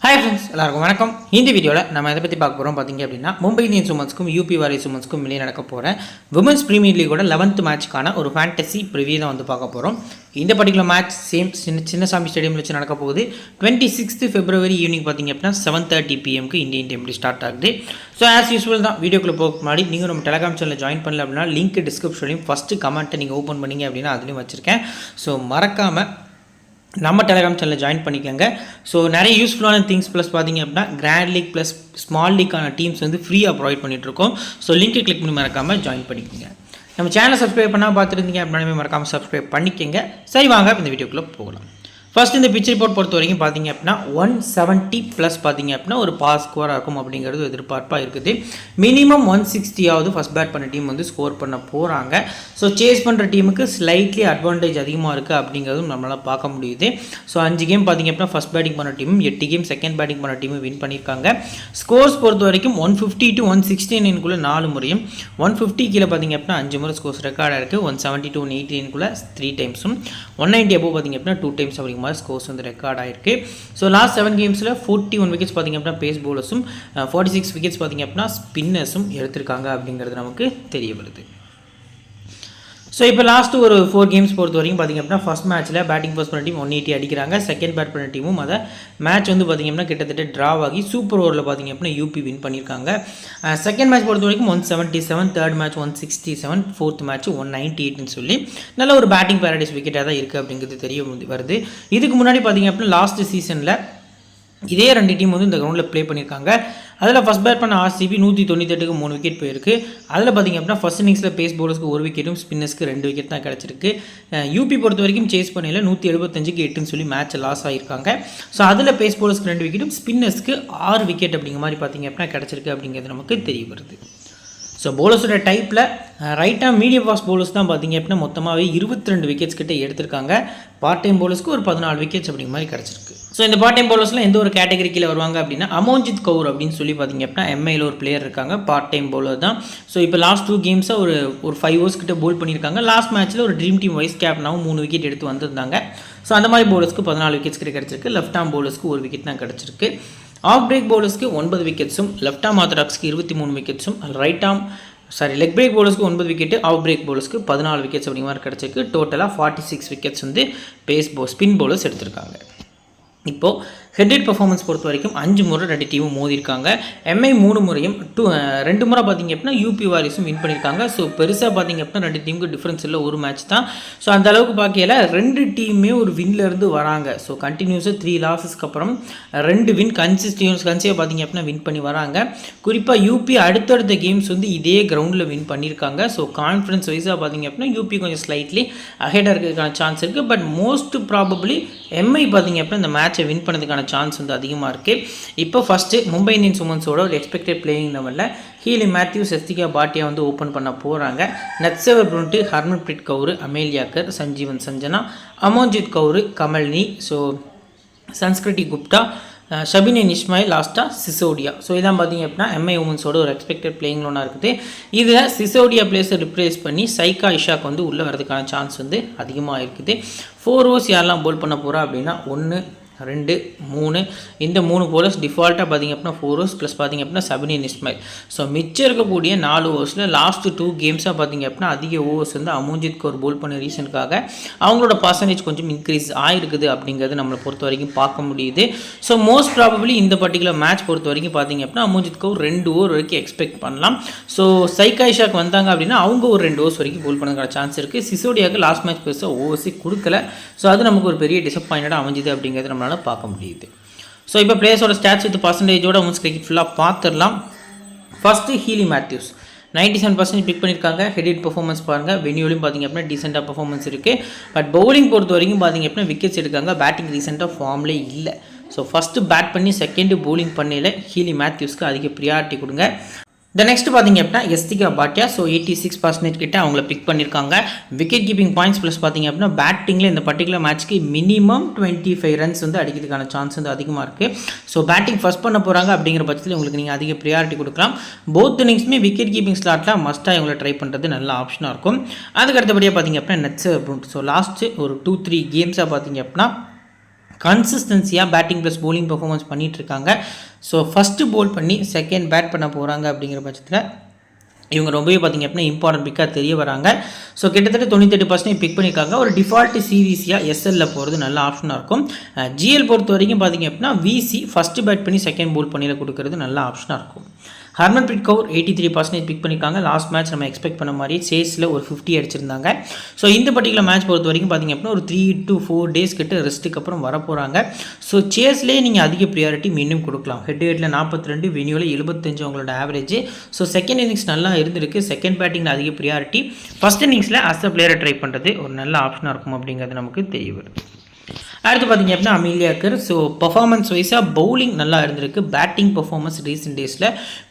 Hi friends, எல்லாருக்கும் வணக்கம். இந்த வீடியோவில் நம்ம எதை பற்றி பார்க்க போகிறோம் பார்த்தீங்க அப்படின்னா மும்பை இந்தியன்ஸ் உமன்ஸ்க்கும் யூபி வாரியர்ஸ் உமன்ஸ்க்கும் வெளியே நடக்க போகிற விமன்ஸ் பிரீமியர் லீகோட 11th மேட்ச்க்கான ஒரு ஃபேண்டசி ப்ரிவியூ தான் வந்து பார்க்க போகிறோம். இந்த பர்டிகுலர் மேட்ச் சின்னசாமி ஸ்டேடியமில் வச்சு நடக்க போகுது. 26th February ஈவினிங் பார்த்தீங்க அப்படின்னா 7:30 PM இந்தியன் டைம் ஸ்டார்ட் ஆகுது. ஸோ ஆஸ் யூஸ்வல் தான் வீடியோக்குள்ளே போக முன்னாடி நீங்கள் நம்ம டெலிகிராம் சேனலில் ஜாயின் பண்ணல அப்படின்னா லிங்க் டிஸ்கிரிப்ஷன்லையும் ஃபஸ்ட்டு கமெண்ட்டை நீங்கள் ஓப்பன் பண்ணிங்க அப்படின்னா அதுலேயும் வச்சுருக்கேன். ஸோ மறக்காமல் நம்ம டெலிகிராம் சேனலில் ஜாயின் பண்ணிக்கோங்க. ஸோ நிறைய யூஸ்ஃபுல்லான திங்ஸ் ப்ளஸ் பார்த்தீங்க அப்படின்னா கிராண்ட் லீக் ப்ளஸ் ஸ்மால் லீக்கான டீம்ஸ் வந்து ஃப்ரீயாக ப்ரொவைட் பண்ணிகிட்ருக்கோம். ஸோ லிங்க்கை கிளிக் பண்ணி மறக்காமல் ஜாயின் பண்ணிக்கோங்க. நம்ம சேனலை சப்ஸ்கிரைப் பண்ணால் பார்த்துருந்தீங்க அப்படின்னா மறக்காமல் சப்ஸ்கிரைப் பண்ணிக்கோங்க. சரி வாங்க இந்த வீடியோக்குள்ளே போகலாம். ஃபர்ஸ்ட் இந்த பிச் ரிப்போர்ட் பொறுத்த வரைக்கும் பார்த்தீங்க அப்படின்னா 170+ பார்த்தீங்க அப்படின்னா ஒரு பாஸ் ஸ்கோராக இருக்கும் அப்படிங்கிறது எதிர்பார்ப்பாக இருக்குது. மினிமம் 160 ஃபஸ்ட் பேட் பண்ண டீம் வந்து ஸ்கோர் பண்ண போகிறாங்க. ஸோ சேஸ் பண்ணுற டீமுக்கு ஸ்லைட்லி அட்வான்டேஜ் அதிகமாக இருக்குது அப்படிங்கிறதும் நம்மளால் பார்க்க முடியுது. ஸோ 5 கேம் பார்த்தீங்க அப்படின்னா ஃபஸ்ட் பேட்டிங் பண்ண டீமும் 8 கேம் செகண்ட் பேட்டிங் பண்ண டீமும் வின் பண்ணியிருக்காங்க. ஸ்கோர்ஸ் பொறுத்த வரைக்கும் 150 to 169 4 முறையும் 150 கீழே பார்த்தீங்க அப்படின்னா 5 முறை ஸ்கோர்ஸ் ரெக்கார்டாக இருக்குது. 170 to 189 3 டைம்ஸும் 190 above பார்த்தீங்க அப்படின்னா 2 டைம்ஸ் அப்படிங்கிற ஸ்கோர்ஸ் வந்து ரெக்கார்ட் ஆயிருக்கு. ஸோ லாஸ்ட் 7 கேம்ஸில் 41 விக்கெட்ஸ் பார்த்தீங்க அப்படின்னா பேஸ் பவுலர்ஸும் 46 விக்கெட்ஸ் பார்த்தீங்க அப்படின்னா ஸ்பின்னர்ஸும் எடுத்திருக்காங்க அப்படிங்கிறது நமக்கு தெரிய வருது. ஸோ இப்போ லாஸ்ட் ஒரு 4 கேம்ஸ் பொறுத்த வரைக்கும் பார்த்திங்க அப்படின்னா ஃபஸ்ட் மேட்ச்சில் பேட்டிங் ஃபர்ஸ்ட் பண்ண டீம் 180 அடிக்கிறாங்க. செகண்ட் பேட் பண்ண டீமும் அதை மேட்ச் வந்து பார்த்திங்க அப்படின்னா கிட்டத்தட்ட ட்ராவ் ஆகி சூப்பர் ஓவரில் பார்த்திங்க அப்படின்னா யூபி வின் பண்ணியிருக்காங்க. செகண்ட் மேட்ச் பொறுத்த வரைக்கும் 177, தேர்ட் மேட்ச் 167, ஃபோர்த் மேட்ச் 198ன்னு சொல்லி நல்ல ஒரு பேட்டிங் பேரடைஸ் விக்கெட்டாக தான் இருக்குது அப்படிங்கிறது தெரிய வருது. இதுக்கு முன்னாடி பார்த்திங்க அப்படின்னா லாஸ்ட் சீசனில் இதே 2 டீம் வந்து இந்த கிரவுண்டில் ப்ளே பண்ணியிருக்காங்க. அதில் ஃபஸ்ட் பேட் பண்ண ஆர்சிபி 198க்கு 3 விக்கெட் போயிருக்கு. அதில் பார்த்திங்க அப்படின்னா ஃபஸ்ட் இன்னிங்ஸில் பேஸ் பவுலர்ஸ்க்கு 1 விக்கெட்டும் ஸ்பின்னர்ஸ்க்கு 2 விக்கெட் தான் கிடச்சிருக்கு. யூபி பொறுத்த வரைக்கும் சேஸ் பண்ணையில் 175க்கு 8ன்னு சொல்லி மேட்ச் லாஸ் ஆகியிருக்காங்க. ஸோ அதில் பேஸ் பவுலர்ஸ்க்கு 2 விக்கெட்டும் ஸ்பின்னர்ஸ்க்கு 6 விக்கெட் அப்படிங்கிற மாதிரி பார்த்திங்க அப்படின்னா கிடச்சிருக்கு அப்படிங்கிறது நமக்கு தெரிய வருது. ஸோ பவுலர்ஸோட டைப்பில் ரைட்டாக மீடியம் ஃபாஸ்ட் பவுலர்ஸ் தான் பார்த்திங்க அப்படின்னா மொத்தமாகவே 22 விக்கெட்ஸ் கிட்ட எடுத்திருக்காங்க. பார்ட் டைம் பவுலர்ஸ்க்கு ஒரு 14 விக்கெட்ஸ் அப்படிங்கிற மாதிரி கிடச்சிருக்கு. ஸோ இந்த பார்ட் டைம் பவுலர்ஸ்லாம் எந்த ஒரு கேட்டகரி கீழே வருவாங்க அப்படின்னா அமோன்ஜித் கவுர் அப்படின்னு சொல்லி பார்த்திங்க அப்படின்னா எம்ஐயில் ஒரு பிளேயர் இருக்காங்க, பார்ட் டைம் பவுலர் தான். ஸோ இப்போ லாஸ்ட் 2 கேம்ஸாக ஒரு 5 ஓவர்ஸ் கிட்ட போல் பண்ணியிருக்காங்க. லாஸ்ட் மேட்ச்சில் ஒரு ட்ரீம் டீம் வைஸ் கேப்டனாகவும் 3 விக்கெட் எடுத்து வந்திருந்தாங்க. ஸோ அந்த மாதிரி பவுலர்ஸ்க்கு 14 விக்கெட்ஸ் கிட்ட கிடச்சிருக்கு. லெஃப்ட் ஆர்ம் பவுலர்ஸ்க்கு 1 விக்கெட் தான் கிடச்சிருக்கு. ஆஃப் பிரேக் பவுலர்ஸ்க்கு 9 விக்கெட்ஸும் லெஃப்ட் ஆர்ம் ஆர்த்தடாக்ஸ்க்கு 23 விக்கெட்ஸும் லெக் பிரேக் பவுலர்ஸ்க்கு 9 விக்கெட்டு, ஆஃப் பிரேக் பவுலர்ஸ்க்கு 14 விக்கெட்ஸ் அப்படிங்கிற மாதிரி கிடச்சிருக்கு. டோட்டலாக 46 விக்கெட்ஸ் வந்து ஸ்பின் பவுலர்ஸ் எடுத்திருக்காங்க. இப்போது ஹெட் ரேட் பர்ஃபார்மன்ஸ் பொறுத்த வரைக்கும் 5 முறை 2 டீமும் மோதிருக்காங்க. எம்ஐ 3 முறையும் 2 முறை பார்த்திங்க அப்படின்னா யூபி வாரியர்ஸும் வின் பண்ணியிருக்காங்க. ஸோ பெருசாக பார்த்திங்க அப்படின்னா 2 டீமுக்கு டிஃப்ரென்ஸ் இல்லை, ஒரு மேட்ச் தான். ஸோ அந்த அளவுக்கு பார்க்கல 2 டீமுமே ஒரு வின்லேருந்து வராங்க. ஸோ கண்டினியூஸாக 3 லாஸஸ்க்கு அப்புறம் 2 வின் கன்சிஸ்டிவ் பார்த்திங்க அப்படின்னா வின் பண்ணி வராங்க. குறிப்பாக யூபி அடுத்தடுத்த கேம்ஸ் வந்து இதே கிரவுண்டில் வின் பண்ணியிருக்காங்க. ஸோ கான்ஃபிடன்ஸ் வைஸாக பார்த்திங்க அப்படின்னா யூபி கொஞ்சம் ஸ்லைட்லி அஹெடாக இருக்கிறதுக்கான சான்ஸ் இருக்குது. பட் மோஸ்ட் ப்ராபப்ளி எம்ஐ பார்த்திங்க அப்படின்னா இந்த மேட்சை வின் பண்ணதுக்கான சான்ஸ் வந்து அதிகமாக இருக்குது. இப்போ ஃபஸ்ட்டு மும்பை இந்தியன்ஸ் உமன்ஸோட ஒரு எக்ஸ்பெக்டட் பிளேயிங் லெவலில் ஹீலி மேத்யூஸ், எஸ்திகா பாட்டியா வந்து ஓப்பன் பண்ண போகிறாங்க. நட்சவர் புருண்ட்டு, ஹர்மன்பிரீத் கவுர், அமேலியாக்கர், சஞ்சீவன் சஞ்சனா, அமோன்ஜித் கவுர், கமல்னி, ஸோ சன்ஸ்கிருதி குப்தா, ஷபினின் இஸ்மாயில், லாஸ்ட்டாக சிசோடியா. ஸோ இதான் பார்த்திங்க அப்படின்னா எம்ஐ உமன்ஸோட ஒரு எக்ஸ்பெக்டட் பிளேயிங் லோனாக இருக்குது. இதில் சிசோடியா பிளேஸை ரிப்ளேஸ் பண்ணி சைகா இஷாக் வந்து உள்ளே வரதுக்கான சான்ஸ் வந்து அதிகமாக இருக்குது. 4 ஓவர்ஸ் யாரெல்லாம் போல் பண்ண போகிறா அப்படின்னா 1, 2, 3 இந்த 3 போலர்ஸ் டிஃபால்ட்டாக பார்த்திங்க அப்படின்னா 4 ஓவர்ஸ் ப்ளஸ் பார்த்திங்க அப்படின்னா ஷபினின் இஸ்மாயில். ஸோ மிச்சம் இருக்கக்கூடிய 4 ஓவர்ஸில் லாஸ்ட் 2 கேம்ஸாக பார்த்திங்க அப்படின்னா அதிக ஓவர்ஸ் வந்து அமோன்ஜித் கவுர் போல் பண்ண ரீசனுக்காக அவங்களோட பர்சன்டேஜ் கொஞ்சம் இன்க்ரீஸ் ஆகிருக்குது அப்படிங்கிறது நம்மளை பொறுத்த வரைக்கும் பார்க்க முடியுது. ஸோ மோஸ்ட் ப்ராபப்ளி இந்த பர்டிகுலர் மேட்ச் பொறுத்த வரைக்கும் பார்த்திங்க அப்படின்னா அமோன்ஜித் கவுர் 2 ஓவர் வரைக்கும் எக்ஸ்பெக்ட் பண்ணலாம். ஸோ சைகா இஷாக் வந்தாங்க அப்படின்னா அவங்க ஒரு 2 ஓவர்ஸ் வரைக்கும் போல் பண்ணதுக்கான சான்ஸ் இருக்குது. சிசோடியாவுக்கு லாஸ்ட் மேட்ச் பெருசாக ஓவர்ஸே கொடுக்கல. ஸோ அது நமக்கு ஒரு பெரிய டிசப்பாயின்டாக அமைஞ்சுது அப்படிங்கிறது நம்மளால் பார்க்க முடியுது. ஸோ இப்போ பிளேயர்ஸோட ஸ்டாட்ஸ் வித் பர்சன்டேஜோட உமன்ஸ் கிரிக்கெட் ஃபுல்லாக பார்த்துடலாம். ஃபஸ்ட்டு ஹீலி மேத்யூஸ் 97% பிக் பண்ணியிருக்காங்க. ஹெட் பர்ஃபார்மன்ஸ் பாருங்கள், வென்யூலையும் பார்த்திங்க அப்படின்னா டீசெண்டாக பர்ஃபார்மன்ஸ் இருக்குது. பட் பவுலிங் பொறுத்த வரைக்கும் பார்த்திங்க அப்படின்னா விக்கெட்ஸ் எடுக்காங்க. பேட்டிங் ரீசெண்டாக ஃபார்ம்லே இல்லை. ஸோ ஃபஸ்ட்டு பேட் பண்ணி செகண்டு பவுலிங் பண்ணையில் ஹீலி மேத்யூஸ்க்கு அதிக ப்ரியாரிட்டி கொடுங்க. நெக்ஸ்ட் பார்த்திங்க அப்படின்னா எஸ்திகா பாட்டியா. ஸோ 86% கிட்ட அவங்கள பிக் பண்ணியிருக்காங்க. விக்கெட் கீப்பிங் பாயிண்ட்ஸ் ப்ளஸ் பார்த்திங்க அப்படின்னா பேட்டிங்கில் இந்த பர்டிகுலர் மேட்ச்க்கு மினிமம் 25 ரன்ஸ் வந்து அடிக்கிறதுக்கான சான்ஸ் வந்து அதிகமாக இருக்குது. ஸோ பேட்டிங் ஃபஸ்ட் பண்ண போகிறாங்க அப்படிங்கிற பட்சத்தில் உங்களுக்கு நீங்கள் அதிக ப்ரியாரிட்டி கொடுக்கலாம். போத் இன்னிங்ஸுமே விக்கெட் கீப்பிங் ஸ்லாட்டில் மஸ்ட்டாக இவங்களை ட்ரை பண்ணுறது நல்ல ஆப்ஷனாக இருக்கும். அதுக்கு அடுத்தபடியாக பார்த்திங்க அப்படின்னா நட்சவர் புருண்ட். ஸோ லாஸ்ட்டு ஒரு 2-3 கேம்ஸாக பார்த்திங்க அப்படின்னா கன்சிஸ்டன்சியாக பேட்டிங் ப்ளஸ் bowling பர்ஃபார்மன்ஸ் பண்ணிகிட்ருக்காங்க. ஸோ ஃபஸ்ட்டு போல் பண்ணி செகண்ட் பேட் பண்ண போகிறாங்க அப்படிங்கிற பட்சத்தில் இவங்க ரொம்பவே பார்த்திங்க அப்படின்னா இம்பார்ட்டன்ட் பிக்காக தெரிய வராங்க. ஸோ கிட்டத்தட்ட 98% பிக் பண்ணியிருக்காங்க. ஒரு டிஃபால்ட்டு சீரீஸியாக எஸ்எல்லில் போகிறது நல்ல ஆப்ஷனாக இருக்கும். ஜிஎல் பொறுத்த வரைக்கும் பார்த்திங்க அப்படின்னா விசி ஃபஸ்ட்டு பேட் பண்ணி செகண்ட் போல் பண்ணியில் கொடுக்கறது நல்ல ஆப்ஷனாக இருக்கும். ஹர்மன்பிரீத் கவுர் 83% பிக் பண்ணியிருக்காங்க. லாஸ்ட் மேட்ச் நம்ம எக்ஸ்பெக்ட் பண்ண மாதிரி சேஸில் ஒரு 50 அடிச்சிருந்தாங்க. ஸோ இந்த பர்டிகுலர் மேட்ச் பொறுத்த வரைக்கும் பார்த்திங்க அப்படின்னா ஒரு 3 to 4 days கிட்ட ரெஸ்ட்டுக்கு அப்புறம் வர போகிறாங்க. ஸோ சேஸ்லேயே நீங்கள் அதிக ப்ரியாரிட்டி மீண்டும் கொடுக்கலாம். ஹெட் ஹெட்டில் 42, வெனியூவில் 75 அவங்களோட ஆவரேஜ். ஸோ செகண்ட் இன்னிங்ஸ் நல்லா இருந்திருக்கு. செகண்ட் பேட்டிங்கில் அதிக ப்ரியாரிட்டி, ஃபஸ்ட் இன்னிங்ஸில் அஸ் அ பிளேயரை ட்ரை பண்ணுறது ஒரு நல்ல ஆப்ஷனாக இருக்கும் அப்படிங்கிறது நமக்கு தெரிய வருது. அடுத்து பார்த்திங்க அப்படின்னா அமீலியா கர். ஸோ பர்ஃபார்மன்ஸ் வைஸாக பவுலிங் நல்லா இருந்திருக்கு. பேட்டிங் பர்ஃபார்மன்ஸ் ரீசெண்ட் டேஸில்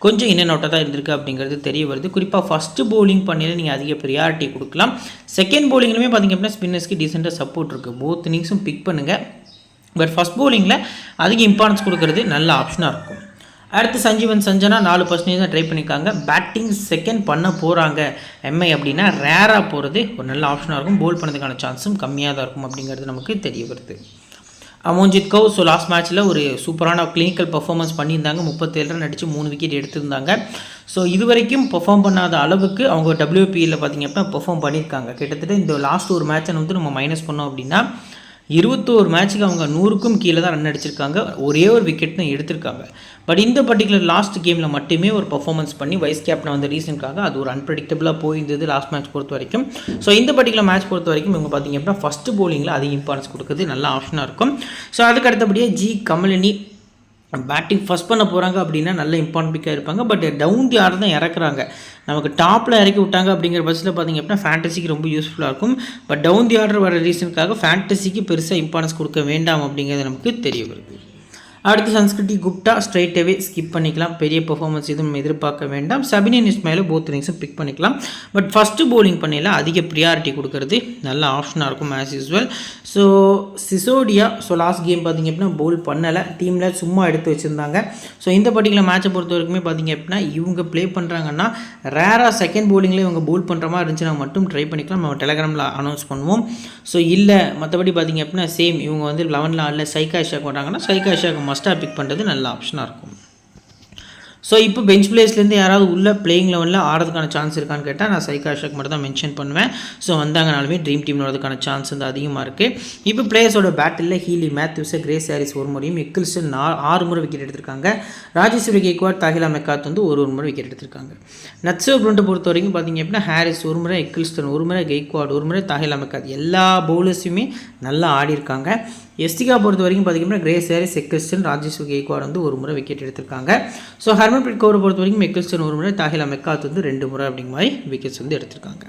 கொஞ்சம் இன்னும் அவுட்டாக தான் இருந்திருக்கு அப்படிங்கிறது தெரிய வருது. குறிப்பாக ஃபஸ்ட்டு பவுலிங் பண்ணியில் நீங்கள் அதிக ப்ரியாரிட்டி கொடுக்கலாம். செகண்ட் பவுலிங்லுமே பார்த்திங்க அப்படின்னா ஸ்பின்னர்ஸ்க்கு டீசெண்டாக சப்போர்ட் இருக்குது. போத் இன்னிங்ஸும் பிக் பண்ணுங்கள். பட் ஃபஸ்ட் பவுலிங்கில் அதிக இம்பார்ட்டன்ஸ் கொடுக்கறது நல்ல ஆப்ஷனாக இருக்கும். அடுத்து சஞ்சீவன் சஞ்சனா 4% தான் ட்ரை பண்ணியிருக்காங்க. பேட்டிங் செகண்ட் பண்ண போகிறாங்க எம்ஐ அப்படின்னா ரேராக போகிறது ஒரு நல்ல ஆப்ஷனாக இருக்கும். போல் பண்ணதுக்கான சான்ஸும் கம்மியாக தான் இருக்கும் அப்படிங்கிறது நமக்கு தெரிய வருது. அமோன்ஜித் கவுர் ஸோ லாஸ்ட் மேட்ச்சில் ஒரு சூப்பரான கிளினிக்கல் பர்ஃபார்மன்ஸ் பண்ணியிருந்தாங்க. 37 ரன் அடித்து 3 விக்கெட் எடுத்திருந்தாங்க. ஸோ இது வரைக்கும் பெர்ஃபார்ம் பண்ணாத அளவுக்கு அவங்க WPL பார்த்திங்க அப்படின்னா பெர்ஃபார்ம் பண்ணியிருக்காங்க. கிட்டத்தட்ட இந்த லாஸ்ட் ஒரு மேட்சை வந்து நம்ம மைனஸ் பண்ணோம் அப்படின்னா 21 மேட்ச்சுக்கு அவங்க 100க்கும் கீழே தான் ரன் அடிச்சிருக்காங்க. ஒரே ஒரு விக்கெட் தான் எடுத்திருக்காங்க. பட் இந்த பர்டிகுலர் லாஸ்ட் கேமில் மட்டுமே ஒரு பர்ஃபார்மன்ஸ் பண்ணி வைஸ் கேப்டன் வந்த ரீசனுக்காக அது ஒரு அன்பிரடிக்டபிளாக போயிருந்தது லாஸ்ட் மேட்ச் பொறுத்த வரைக்கும். ஸோ இந்த பர்டிகுலர் மேட்ச் பொறுத்த வரைக்கும் இவங்க பார்த்திங்க அப்படின்னா ஃபஸ்ட்டு பவுலிங்கில் அதிக இம்பார்ட்டன்ஸ் கொடுக்குறது நல்ல ஆப்ஷனாக இருக்கும். ஸோ அதுக்கு அடுத்தபடியாக ஜி கமலினி பேட்டிங் ஃபஸ்ட் பண்ண போகிறாங்க அப்படின்னா நல்ல இம்பார்ட்டன்ட் பிக்காக இருப்பாங்க. பட் டவுன் தி ஆர்டர் தான் இறக்குறாங்க. நமக்கு டாப்பில் இறக்கி விட்டாங்க அப்படிங்கிற பட்சத்தில் பார்த்திங்க அப்படின்னா ஃபேண்டசிக்கு ரொம்ப யூஸ்ஃபுல்லாக இருக்கும். பட் டவுன் தி ஆர்டர் வர ரீசனுக்காக ஃபேண்டசிக்கு பெருசாக இம்பார்ட்டன்ஸ் கொடுக்க வேண்டாம் அப்படிங்கிறது நமக்கு தெரிய வருது. அடுத்து சன்ஸ்கிருதி குப்தா ஸ்ட்ரைட்டாகவே ஸ்கிப் பண்ணிக்கலாம். பெரிய பெர்ஃபார்மன்ஸ் எதுவும் எதிர்பார்க்க வேண்டாம். சபினின் இஸ்மாயில் போத் இன்னிங்ஸும் பிக் பண்ணிக்கலாம். பட் ஃபஸ்ட்டு பவுலிங் பண்ணையில் அதிக ப்ரியாரிட்டி கொடுக்கறது நல்ல ஆப்ஷனாக இருக்கும் as usual. So Sisodia last game பார்த்திங்க அப்படின்னா பவுல் பண்ணலை. டீமில் சும்மா எடுத்து வச்சுருந்தாங்க. ஸோ இந்த பர்டிகுலர் மேட்சை பொறுத்த வரைக்குமே பார்த்திங்க அப்படின்னா இவங்க ப்ளே பண்ணுறாங்கன்னா ரேராக செகண்ட் பவுலிங்கில் இவங்க பவுல் பண்ணுற மாதிரி இருந்துச்சுன்னா மட்டும் ட்ரை பண்ணிக்கலாம். நம்ம டெலகிராமில் அனௌன்ஸ் பண்ணுவோம். ஸோ இல்லை மற்றபடி பார்த்திங்க அப்படின்னா சேம் இவங்க வந்து 11 ஆளில் சைகா ஷாக் பண்ணுறாங்கன்னா சைகா ஷாக் மஸ்ட்டாக பிக் பண்ணுறது நல்ல ஆப்ஷனாக இருக்கும். ஸோ இப்போ பெஞ்ச் பிளேஸ்லேருந்து யாராவது உள்ள பிளேயிங் லெவலில் ஆடுறதுக்கான சான்ஸ் இருக்கான்னு கேட்டால் நான் சைகா ஷாக் மட்டும் தான் மென்ஷன் பண்ணுவேன். ஸோ வந்தாங்கனாலுமே ட்ரீம் டீமில் வரதுக்கான சான்ஸ் வந்து அதிகமாக இருக்குது. இப்போ பிளேயர்ஸோட பேட்டில் ஹீலி மேத்யூஸ், கிரேஸ் ஹாரிஸ் ஒரு முறையும், எக்கில்ஸ்டன் 6 முறை விக்கெட் எடுத்திருக்காங்க. ராஜேஸ்வரி கெய்க்வாட், தாஹிலா மெக்காத் வந்து ஒரு முறை விக்கெட் எடுத்திருக்காங்க. நட்ஸோ ப்ரூண்ட்டை பொறுத்த வரைக்கும் பார்த்திங்க அப்படின்னா ஹாரிஸ் ஒரு முறை, எக்கில்ஸ்டன் ஒரு முறை, கெய்க்வாட் ஒரு முறை, தாஹிலா மெக்காத் எல்லா பவுலர்ஸுமே நல்லா ஆடிருக்காங்க. எஸ்டிகா பொறுத்த வரைக்கும் பார்த்திங்கன்னா Grace Harris, Ecclestone, Rajeshwari Gaikwad வந்து ஒரு முறை விக்கெட் எடுத்திருக்காங்க. ஸோ ஹர்மன்பிரீத் கவுரை பொறுத்த வரைக்கும் எக்கில்ஸ்டன் ஒரு முறை, தாஹிலா மெக்காத் வந்து 2 முறை அப்படிங்கிற மாதிரி விக்கெட்ஸ் வந்து எடுத்திருக்காங்க.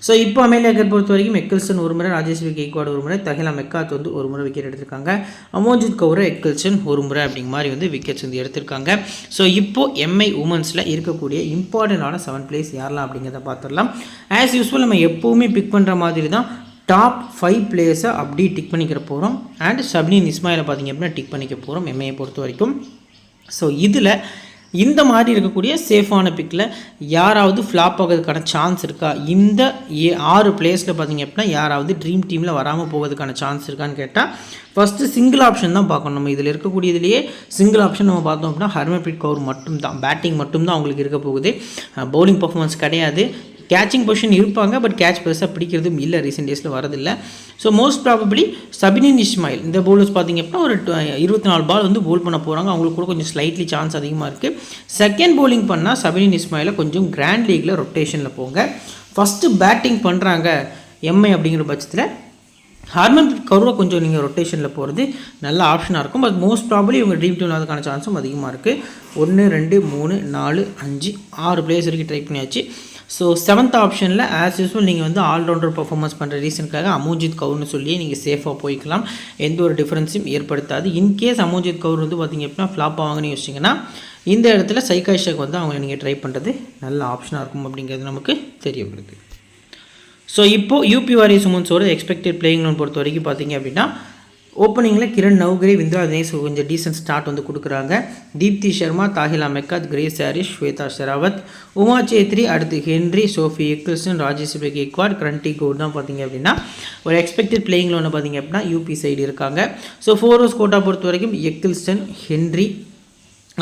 ஸோ இப்போ அமேலியா கர் பொறுத்த வரைக்கும் எக்கில்ஸ்டன் ஒரு முறை, ராஜேஸ்வரி கெய்க்வாட் ஒரு முறை, தாஹிலா மெக்காத் வந்து ஒரு முறை விக்கெட் எடுத்திருக்காங்க. அமோன்ஜித் கவுரை, எக்கில்ஸ்டன் ஒரு முறை அப்படிங்கிற மாதிரி வந்து விக்கெட்ஸ் வந்து எடுத்திருக்காங்க. ஸோ இப்போது எம்ஐ உமன்ஸில் இருக்கக்கூடிய இம்பார்ட்டண்டான 7 பிளேஸ் யாரெல்லாம் அப்படிங்கிறத பார்த்துடலாம். ஆஸ் யூஸ்வல் நம்ம எப்போவுமே பிக் பண்ணுற மாதிரி தான் டாப் 5 பிளேயர்ஸை அப்படி டிக் பண்ணிக்கிற போகிறோம். அண்ட் சபினின் இஸ்மாயிலை பார்த்திங்க அப்படின்னா டிக் பண்ணிக்க போகிறோம் எம்ஐயை பொறுத்த வரைக்கும். ஸோ இதில் இந்த மாதிரி இருக்கக்கூடிய சேஃபான பிக்கில் யாராவது ஃப்ளாப் ஆகிறதுக்கான சான்ஸ் இருக்கா? இந்த 6 பிளேயர்ஸில் பார்த்திங்க அப்படின்னா யாராவது ட்ரீம் டீமில் வராமல் போகிறதுக்கான சான்ஸ் இருக்கான்னு கேட்டால் ஃபஸ்ட்டு சிங்கிள் ஆப்ஷன் தான் பார்க்கணும். நம்ம இதில் இருக்கக்கூடியதுலேயே சிங்கிள் ஆப்ஷன் நம்ம பார்த்தோம் அப்படின்னா ஹர்மன்பிரீத் கவுர் மட்டும்தான். பேட்டிங் மட்டும்தான் அவங்களுக்கு இருக்க போகுது. பவுலிங் பர்ஃபார்மன்ஸ் கிடையாது. கேச்சிங் பொசிஷன் இருப்பாங்க. பட் கேட்ச் பெருசாக பிடிக்கிறதும் இல்லை, ரீசெண்ட் டேஸில் வரதில்லை. ஸோ மோஸ்ட் ப்ராபபிளி சபினின் இஸ்மாயில் இந்த பவுலர்ஸ் பார்த்திங்க அப்படின்னா ஒரு 24 பால் வந்து பவுல் பண்ண போகிறாங்க. அவங்களுக்கு கூட கொஞ்சம் ஸ்லைட்லி சான்ஸ் அதிகமாக இருக்குது. செகண்ட் பவுலிங் பண்ணால் சபினின் இஸ்மாயிலை கொஞ்சம் கிராண்ட் லீக்கில் ரொட்டேஷனில் போங்க. ஃபஸ்ட்டு பேட்டிங் பண்ணுறாங்க எம்ஐ அப்படிங்கிற பட்சத்தில் ஹர்மன்பிரீத் கவுரை கொஞ்சம் நீங்கள் ரொட்டேஷனில் போகிறது நல்ல ஆப்ஷனாக இருக்கும். பட் மோஸ்ட் ப்ராபபிளி இவங்க ட்ரீம் டீமில் அதுக்கான சான்ஸும் அதிகமாக இருக்குது. 1 2 3 4 5 6 பிளேயர்ஸ் வரைக்கும் ட்ரை பண்ணியாச்சு. ஸோ 7th ஆப்ஷனில் ஆஸ் யூஸ்வல் நீங்கள் வந்து ஆல்ரவுண்டர் பர்ஃபார்மன்ஸ் பண்ணுற ரீசனுக்காக அமோன்ஜித் கவுர்னு சொல்லி நீங்கள் சேஃபாக போய்க்கலாம். எந்த ஒரு டிஃப்ரென்ஸும் ஏற்படுத்தாது. இன்கேஸ் அமோன்ஜித் கவுர் வந்து பார்த்திங்க அப்படின்னா ஃப்ளாப் ஆவாங்கன்னு யோசிச்சிங்கன்னா இந்த இடத்துல சைகா ஷாக் வந்து அவங்களை நீங்கள் ட்ரை பண்ணுறது நல்ல ஆப்ஷனாக இருக்கும் அப்படிங்கிறது நமக்கு தெரிய வருது. ஸோ இப்போது யூபி வாரியர்ஸ் உமன்ஸோட எக்ஸ்பெக்டட் பிளேயிங் லெவல் பொறுத்த வரைக்கும் பார்த்திங்க அப்படின்னா ஓப்பனிங்கில் கிரண் நவ்கரே, விந்திரா தினேஷ் கொஞ்சம் டீசென்ட் ஸ்டார்ட் வந்து கொடுக்குறாங்க. Deepti Sharma, Tahlia McGrath, Grace Harris, Shweta Sehrawat, Uma Chetry, அடுத்து Henry, Sophie Ecclestone, Rajeshwari Gayakwad, Kranti Goud தான் பார்த்திங்க அப்படின்னா ஒரு எக்ஸ்பெக்டட் பிளேயிங்கில் ஒன்று பார்த்திங்க அப்படின்னா யூபி சைடு இருக்காங்க. ஸோ 4 ஓவர்ஸ் கோட்டா பொறுத்த வரைக்கும் எக்கிள்சன், ஹென்ரி,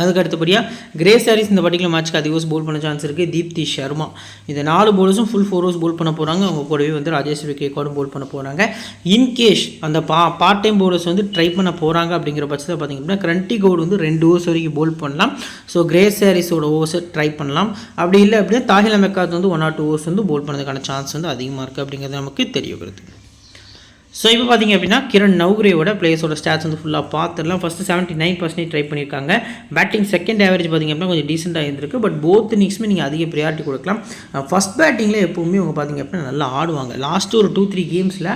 அதுக்கு அடுத்தபடியாக கிரேஸ் ஹாரிஸ் இந்த பர்டிகுலர் மேட்ச்க்கு அதிக ஓவர்ஸ் போல் பண்ண சான்ஸ் இருக்குது. தீப்தி சர்மா இந்த 4 போலர்ஸும் ஃபுல் 4 ஓவர்ஸ் போல் பண்ண போகிறாங்க. அவங்க கூடவே வந்து ராஜேஸ்வரி கேக்வாடும் போல் பண்ண போகிறாங்க. இன்கேஷ் அந்த பார்ட் டைம் போலர்ஸ் வந்து ட்ரை பண்ண போகிறாங்க அப்படிங்கிற பட்சத்தில் பார்த்திங்க அப்படின்னா கிரண்டி கவுட் வந்து 2 ஓவர்ஸ் வரைக்கும் போல் பண்ணலாம். ஸோ கிரேஸ் ஹாரிஸோட ஓவர்ஸை ட்ரை பண்ணலாம். அப்படி இல்லை அப்படின்னா தாஹிலா மெக்காத் வந்து 1 or 2 ஓவர்ஸ் வந்து போல் பண்ணதுக்கான சான்ஸ் வந்து அதிகமாக இருக்குது அப்படிங்கிறது நமக்கு தெரிய வருது. ஸோ இப்போ பார்த்திங்க அப்படின்னா கிரண் நவ்கரேவோட பிளேயர்ஸோட ஸ்டாட்ஸ் வந்து ஃபுல்லாக பார்த்துடலாம். ஃபஸ்ட்டு 79% ட்ரை பண்ணியிருக்காங்க. பேட்டிங் செகண்ட் ஆவரேஜ் பார்த்திங்க அப்படின்னா கொஞ்சம் டீசெண்டாக இருந்திருக்கு. பட் போத் இன்னிங்ஸுமே நீங்கள் அதிக ப்ரியாரிட்டி கொடுக்கலாம். ஃபஸ்ட் பேட்டிங்கில் எப்போவுமே அவங்க பார்த்திங்க அப்படின்னா நல்லா ஆடுவாங்க. லாஸ்ட்டு ஒரு 2-3 கேம்ஸில்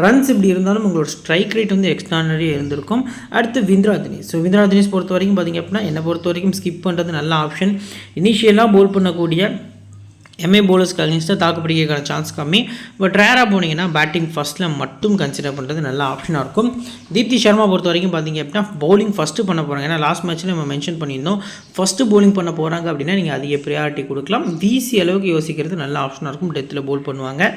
ரன்ஸ் இப்படி இருந்தாலும் உங்களோட ஸ்ட்ரைக் ரேட் வந்து எக்ஸ்ட்ரானரியாக இருந்திருக்கும். அடுத்து விந்திரா தினேஷ். ஸோ விந்திரா தினேஷ் பொறுத்த வரைக்கும் பார்த்திங்க அப்படின்னா என்னை பொறுத்த வரைக்கும் ஸ்கிப் பண்ணுறது நல்ல ஆப்ஷன். இனிஷியலாக போல் பண்ணக்கூடிய எம்ஏ போலர்ஸ்க்கு அகேன்ஸ்டாக தாக்கு பிடிக்கிறதுக்கான சான்ஸ் கம்மி. பட் ரேராக போனீங்கன்னா பேட்டிங் ஃபஸ்ட்டில் மட்டும் கன்சிடர் பண்ணுறது நல்ல ஆப்ஷனாக இருக்கும். தீப்தி சர்மா பொறுத்த வரைக்கும் பார்த்திங்க அப்படின்னா பவுலிங் ஃபஸ்ட்டு பண்ண போகிறாங்க. ஏன்னா லாஸ்ட் மேட்ச்சில் நம்ம மென்ஷன் பண்ணியிருந்தோம் ஃபஸ்ட்டு பவுலிங் பண்ண போகிறாங்க அப்படின்னா நீங்கள் அதிக ப்ரியாரிட்டி கொடுக்கலாம். வீசி அளவுக்கு யோசிக்கிறது நல்ல ஆப்ஷனாக இருக்கும். டெத்தில் போல் பண்ணுவாங்க.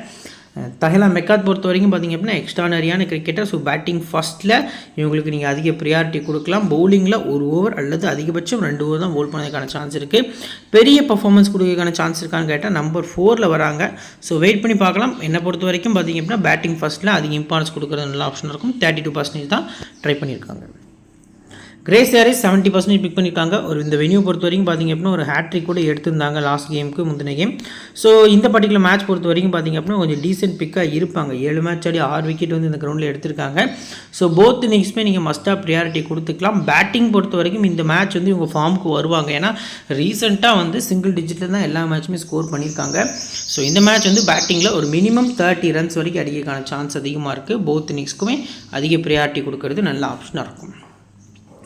தாஹிலா மெக்காத் பொறுத்த வரைக்கும் பார்த்திங்க அப்படின்னா எக்ஸ்ட்ரானரியான கிரிக்கெட்டர். ஸோ பேட்டிங் ஃபஸ்ட்டில் இவங்களுக்கு நீங்கள் அதிக ப்ரியாரிட்டி கொடுக்கலாம். பவுலிங்கில் 1 ஓவர் அல்லது அதிகபட்சம் 2 ஓவர் தான் பவுல் பண்ணதுக்கான சான்ஸ் இருக்குது. பெரிய பர்ஃபார்மன்ஸ் கொடுக்கறதுக்கான சான்ஸ் இருக்கான்னு கேட்டால் நம்பர் 4 வராங்க. ஸோ வெயிட் பண்ணி பார்க்கலாம். என்னை பொறுத்த வரைக்கும் பார்த்திங்க அப்படின்னா பேட்டிங் ஃபஸ்ட்டில் அதிக இம்பார்ட்டன்ஸ் கொடுக்குறது நல்ல ஆப்ஷன் இருக்கும். 32% தான் ட்ரை பண்ணியிருக்காங்க. கிரேஸ் ஹாரிஸ் 70% பிக் பண்ணியிருக்காங்க. ஒரு இந்த வென்யூ பொறுத்த வரைக்கும் பார்த்திங்க அப்படின்னா ஒரு ஹேட்ரிக் கூட எடுத்திருந்தாங்க லாஸ்ட் கேமுக்கு முந்தின கேம். ஸோ இந்த பர்டிகுலர் மேட்ச் பொறுத்த வரைக்கும் பார்த்திங்க அப்படின்னா கொஞ்சம் டீசென்ட் பிக்காக இருப்பாங்க. 7 மேட்ச் ஆடி 6 விக்கெட் வந்து இந்த கிரௌண்டில் எடுத்திருக்காங்க. ஸோ போத் இன்னிங்ஸுமே நீங்கள் மஸ்ட்டாக ப்ரியாரிட்டி கொடுத்துக்கலாம். பேட்டிங் பொறுத்த வரைக்கும் இந்த மேட்ச் வந்து இவங்க ஃபார்முக்கு வருவாங்க. ஏன்னா ரீசெண்டாக வந்து சிங்கிள் டிஜிட்டில் தான் எல்லா மேட்சுமே ஸ்கோர் பண்ணியிருக்காங்க. ஸோ இந்த மேட்ச் வந்து பேட்டிங்கில் ஒரு மினிமம் 30 ரன்ஸ் வரைக்கும் அடிக்கிறதுக்கான சான்ஸ் அதிகமாக இருக்குது. போத் இன்னிங்ஸ்க்குமே அதிக ப்ரியாரிட்டி கொடுக்கறது நல்ல ஆப்ஷனாக இருக்கும்.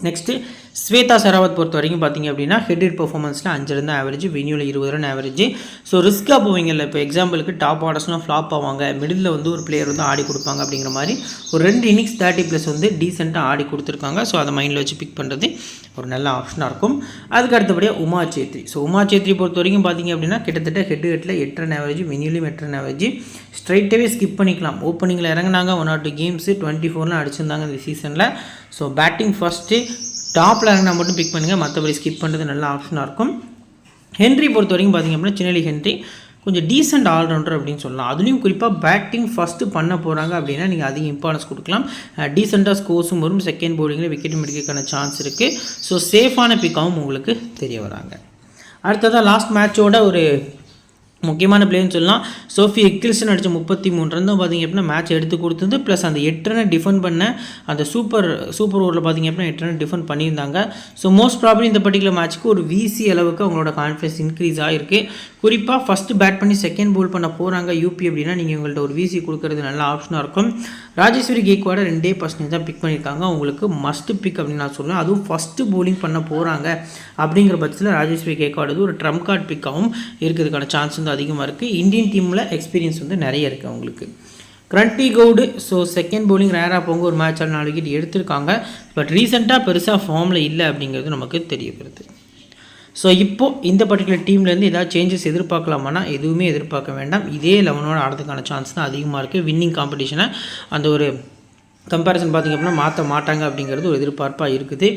நெக்ஸ்ட்டு ஸ்வேதா ஷெராவத் பொறுத்த வரைக்கும் பார்த்திங்க அப்படின்னா ஹெட் பர்ஃபார்மன்ஸில் 5 ரன் ஆவரேஜ், வென்யூவில் 20 ரன் ஆவரேஜ். ஸோ ரிஸ்க்காக போவீங்கல்ல. இப்போ எக்ஸாம்பிளுக்கு டாப் ஆர்டர்ஸ்லாம் ஃப்ளாப் ஆவாங்க, மிடில் வந்து ஒரு பிளேயர் வந்து ஆடி கொடுப்பாங்க அப்படிங்கிற மாதிரி ஒரு 2 இன்னிங்ஸ் 30+ வந்து டீசெண்டாக ஆடி கொடுத்துருக்காங்க. ஸோ அதை மைண்டில் வச்சு பிக் பண்ணுறது ஒரு நல்ல ஆப்ஷனாக இருக்கும். அதுக்கு அடுத்தபடியாக உமா சேத்ரி. ஸோ உமா சேத்ரி பொறுத்த வரைக்கும் பார்த்திங்க அப்படின்னா கிட்டத்தட்ட ஹெட்டில் 8 ரன் ஆவரேஜ், வென்யூலையும் 8 ரன் ஆவரேஜ். ஸ்ட்ரைட்டாகவே ஸ்கிப் பண்ணிக்கலாம். ஓப்பனிங்கில் இறங்கினாங்க 1 or 2 கேம்ஸ் 24லாம் அடிச்சிருந்தாங்க இந்த சீசனில். ஸோ பேட்டிங் ஃபஸ்ட்டு டாப்பில் இறங்கினா மட்டும் பிக் பண்ணுங்கள். மற்றபடி ஸ்கிப் பண்ணுறது நல்ல ஆப்ஷனாக இருக்கும். ஹென்ரி பொறுத்த வரைக்கும் பார்த்திங்க அப்படின்னா சின்னலி ஹென்ரி கொஞ்சம் டீசெண்ட் ஆல்ரவுண்டர் அப்படின்னு சொல்லலாம். அதுலேயும் குறிப்பாக பேட்டிங் ஃபஸ்ட்டு பண்ண போகிறாங்க அப்படின்னா நீங்கள் அதிக இம்பார்ட்டன்ஸ் கொடுக்கலாம். டீசெண்டாக ஸ்கோர்ஸும் வரும். செகண்ட் பவுலிங்கில் விக்கெட்டும் எடுக்கிறதுக்கான சான்ஸ் இருக்குது. ஸோ சேஃபான பிக்காகவும் உங்களுக்கு தெரிய வராங்க. அடுத்ததாக லாஸ்ட் மேட்சோட ஒரு முக்கியமான பிளேன்னு சொல்லலாம். சோஃபி எக்கிள்சன் அடித்த 33 ரன் தான் பார்த்திங்க அப்படின்னா மேட்ச் எடுத்து கொடுத்தது. ப்ளஸ் அந்த 8 ரனை டிஃபெண்ட் பண்ண அந்த சூப்பர் ஓவரில் பார்த்திங்க அப்படின்னா 8 ரன் டிஃபெண்ட் பண்ணியிருந்தாங்க. ஸோ மோஸ்ட் ப்ராப்ளி இந்த பர்டிகுலர் மேட்ச்சுக்கு ஒரு விசி அளவுக்கு அவங்களோட கான்ஃபிடன்ஸ் இன்க்ரீஸ் ஆகிருக்கு. குறிப்பாக ஃபஸ்ட்டு பேட் பண்ணி செகண்ட் போல் பண்ண போகிறாங்க யூபி அப்படின்னா நீங்கள் உங்கள்கிட்ட ஒரு விசி கொடுக்கறது நல்ல ஆப்ஷனாக இருக்கும். ராஜேஸ்வரி கேக்வாட 2% தான் பிக் பண்ணியிருக்காங்க. உங்களுக்கு மஸ்ட் பிக் அப்படின்னு நான் சொல்லுவேன். அதுவும் ஃபஸ்ட்டு போலிங் பண்ண போகிறாங்க அப்படிங்கிற பட்சத்தில் ராஜேஸ்வரி கேக்வாடு ஒரு ட்ரம்ப் கார்டு பிக்காகவும் இருக்கிறதுக்கான சான்ஸ் வந்து அதிகமாக இருக்குது. இந்தியன் டீமில் எக்ஸ்பீரியன்ஸ் வந்து நிறைய இருக்குது அவங்களுக்கு. கிரண்டி கவுடு ஸோ செகண்ட் பவுலிங் ரேராக போங்க ஒரு மேட்ச் 4 விக்கெட் எடுத்திருக்காங்க. பட் ரீசெண்டாக பெருசாக ஃபார்மில் இல்லை அப்படிங்கிறது நமக்கு தெரிய வருது. ஸோ இப்போது இந்த பர்டிகுலர் டீம்லேருந்து ஏதாவது சேஞ்சஸ் எதிர்பார்க்கலாமான்னா எதுவுமே எதிர்பார்க்க வேண்டாம். இதே 11ஓட ஆடுறதுக்கான சான்ஸ் தான் அதிகமாக இருக்குது. வின்னிங் காம்படிஷனை அந்த ஒரு கம்பேரிசன் பார்த்திங்க அப்படின்னா மாற்ற மாட்டாங்க அப்படிங்கிறது ஒரு எதிர்பார்ப்பாக இருக்குது.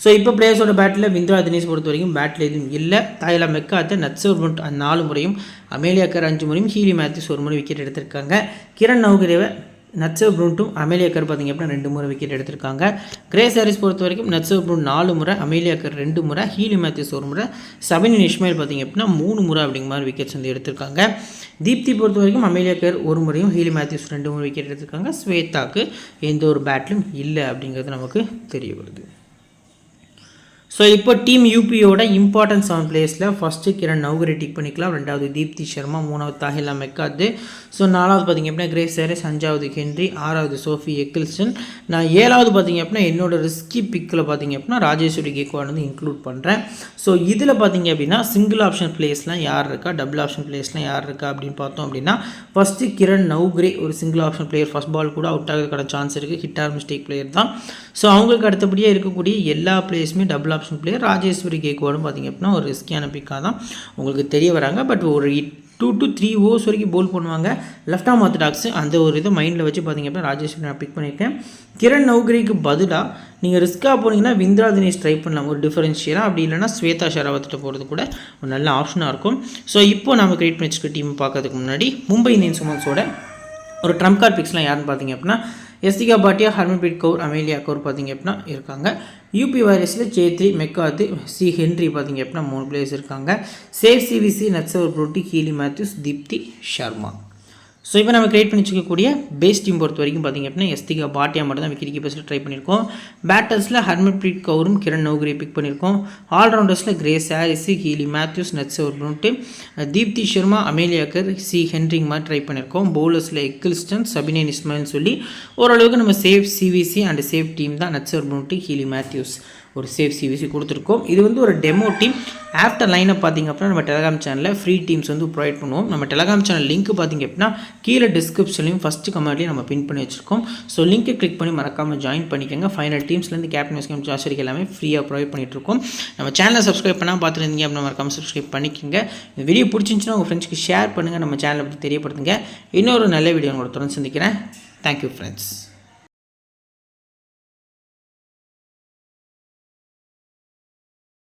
ஸோ இப்போ பிளேயர்ஸோட பேட்டில் விந்திரா தினேஷ் பொறுத்த வரைக்கும் பேட்டில் எதுவும் இல்லை. தாஹிலா மெக்காத், நட்சர் புண்ட் 4 முறையும், அமேலியா கர் 5 முறையும், ஹீலி மேத்யூஸ் 1 முறை விக்கெட் எடுத்திருக்காங்க. கிரண் நவ்கரேவை நட்சர் புரூண்ட்டும் அமேலியா கர் பார்த்திங்க அப்படின்னா 2 முறை விக்கெட் எடுத்திருக்காங்க. கிரேஸ் ஹாரிஸ் பொறுத்த வரைக்கும் நட்சர் புரூண்ட் 4 முறை, அமேலியா கர் 2 முறை, ஹீலி மேத்யூஸ் 1 முறை, சபின் இஸ்மாயில் பார்த்திங்க அப்படின்னா 3 முறை அப்படிங்கிற மாதிரி விக்கெட்ஸ் வந்து எடுத்திருக்காங்க. தீப்தி பொறுத்த வரைக்கும் அமேலியா கர் 1 முறையும், ஹீலி மேத்யூஸ் 2 முறை விக்கெட் எடுத்திருக்காங்க. ஸ்வேதாக்கு எந்த ஒரு பேட்லும் இல்லை அப்படிங்கிறது நமக்கு தெரிய வருது. ஸோ இப்போ டீம் யூபியோட இம்பார்ட்டன்ட் 7 பிளேயர்ஸில் ஃபஸ்ட்டு கிரண் நௌகரி டிக் பண்ணிக்கலாம், ரெண்டாவது தீப்தி சர்மா, மூணாவது தாஹிலா மெக்காது, ஸோ நாலாவது பார்த்திங்க அப்படின்னா கிரேஸ் சாரஸ், அஞ்சாவது ஹென்ரி, ஆறாவது சோஃபி எக்கில்சன், நான் ஏழாவது பார்த்திங்க அப்படின்னா என்னோட ரிஸ்கி பிக்கில் பார்த்திங்க அப்படின்னா ராஜேஸ்வரி கேக்வாட் வந்து இன்க்ளூட் பண்ணுறேன். ஸோ இதில் பார்த்திங்க அப்படின்னா சிங்கிள் ஆப்ஷன் பிளேயர்ஸ்லாம் யார் இருக்கா, டபுள் ஆப்ஷன் பிளேயர்ஸ்லாம் யார் இருக்கா அப்படின்னு பார்த்தோம் அப்படின்னா ஃபஸ்ட்டு கிரண் நௌகரி ஒரு single option player, first ball கூட அவுட் ஆகிறதுக்கான சான்ஸ் இருக்குது, ஹிட் ஆர் மிஸ்டேக் பிளேயர் தான். ஸோ அவங்களுக்கு அடுத்தபடியாக இருக்கக்கூடிய எல்லா பிளேயர்ஸுமே டபுள் ஆப்ஷன் பிளேயர். ராஜேஸ்வரி கேக்வாடும் பார்த்திங்க அப்படின்னா ஒரு ரிஸ்கியான பிக்காக தான் உங்களுக்கு தெரிய வராங்க. பட் ஒரு 2 to 3 ஓவர்ஸ் வரைக்கும் போல் பண்ணுவாங்க லெஃப்ட் ஆர்ம் ஆர்த்தடாக்ஸ், அந்த ஒரு இதை மைண்டில் வச்சு பார்த்திங்க அப்படின்னா ராஜேஸ்வரி நான் பிக் பண்ணியிருக்கேன். கிரண் நௌகரிக்கு பதிலாக நீங்கள் ரிஸ்க்காக போனீங்கன்னா விந்திரா தினேஷ் ட்ரை பண்ணலாம் ஒரு டிஃபரன்ஷியலாக, அப்படி இல்லைனா ஸ்வேதா ஷெராவத்திட்ட போகிறது கூட ஒரு நல்ல ஆப்ஷனாக இருக்கும். ஸோ இப்போ நம்ம கிரியேட் பண்ணி வச்சுக்க டீம் பார்க்கறதுக்கு முன்னாடி மும்பை இந்தியன்ஸ் உமன்ஸோட ஒரு ட்ரம்ப் கார்ட் பிக்ஸ்லாம் யாருன்னு பார்த்தீங்க அப்படின்னா எஸ்திகா பாட்டியா, ஹர்மன்பிரீத் கவுர், அமேலியா கவுர் பார்த்திங்க அப்படின்னா இருக்காங்க. யூபி வாரியர்ஸில் சேத்ரி, மெக்காது, சி ஹென்ரி பார்த்திங்க அப்படின்னா 3 பிளேயர்ஸ் இருக்காங்க. சேவ் சிவிசி, நட்சவர் ப்ரோட்டி, Healy Matthews, Deepti Sharma. So இப்போ நம்ம கிரியேட் பண்ணி வச்சுக்கக்கூடிய பேஸ் டீம் பொறுத்த வரைக்கும் பார்த்திங்க அப்படின்னா எஸ்திகா பாட்டியா மட்டும் தான் விக்கெட் கீப்பர்ஸில் ட்ரை பண்ணியிருக்கோம். பேட்டர்ஸில் ஹர்மன்பிரீத் கவுரும் கிரண் நௌகரி பிக் பண்ணியிருக்கோம். ஆல்ரவுண்டர்ஸில் கிரேஸ் ஹாரிஸ், ஹீலி மேத்யூஸ், நட்சவர் ப்ரோட்டி, Deepti Sharma, Amelia Kerr, C ஹென்ரிங் மாதிரி ட்ரை பண்ணியிருக்கோம். பவுலர்ஸில் எக்கில்ஸ்டன், சபினேன் இஸ்மாயில் சொல்லி ஓரளவுக்கு நம்ம save CVC and save team தான் நட்சவர் ப்ரோட்டி, ஹீலி மேத்யூஸ் ஒரு சேவ் சிவிசி கொடுத்துருக்கோம். இது வந்து ஒரு டெமோ டீம். ஆஃப்டர் லைனப் பார்த்திங்க அப்படின்னா நம்ம டெலகிராம் சேனலில் ஃப்ரீ டீம்ஸ் வந்து ப்ரொவைட் பண்ணுவோம். நம்ம டெலகிராம் சேனல் லிங்க் பார்த்திங்க அப்படின்னா கீழே டிஸ்கிரிப்ஷன்லையும் ஃபஸ்ட்டு கமெண்ட்லேயும் நம்ம பின் பண்ணி வச்சுருக்கோம். ஸோ லிங்க்கை கிளிக் பண்ணி மறக்காமல் ஜாயின் பண்ணிக்கோங்க. ஃபைனல் டீம்ஸ்லேருந்து கேப்டன் வைஸ் கேம் ஜாஸ் எல்லாமே ஃப்ரீயாக ப்ரொவைட் பண்ணிகிட்ருக்கோம். நம்ம சேனலை சப்ஸ்கிரைப் பண்ணால் பார்த்துருந்தீங்க அப்படின்னா மறக்காமல் சப்ஸ்கிரைப் பண்ணிக்கோங்க. இந்த வீடியோ பிடிச்சிருந்துச்சுன்னா உங்கள் ஃப்ரெண்ட்ஸ்க்கு ஷேர் பண்ணுங்கள், நம்ம சேனலை பற்றி தெரியப்படுத்துங்க. இன்னொரு நல்ல வீடியோ உங்களோட தொடர்ந்து சந்திக்கிறேன். Thank you friends.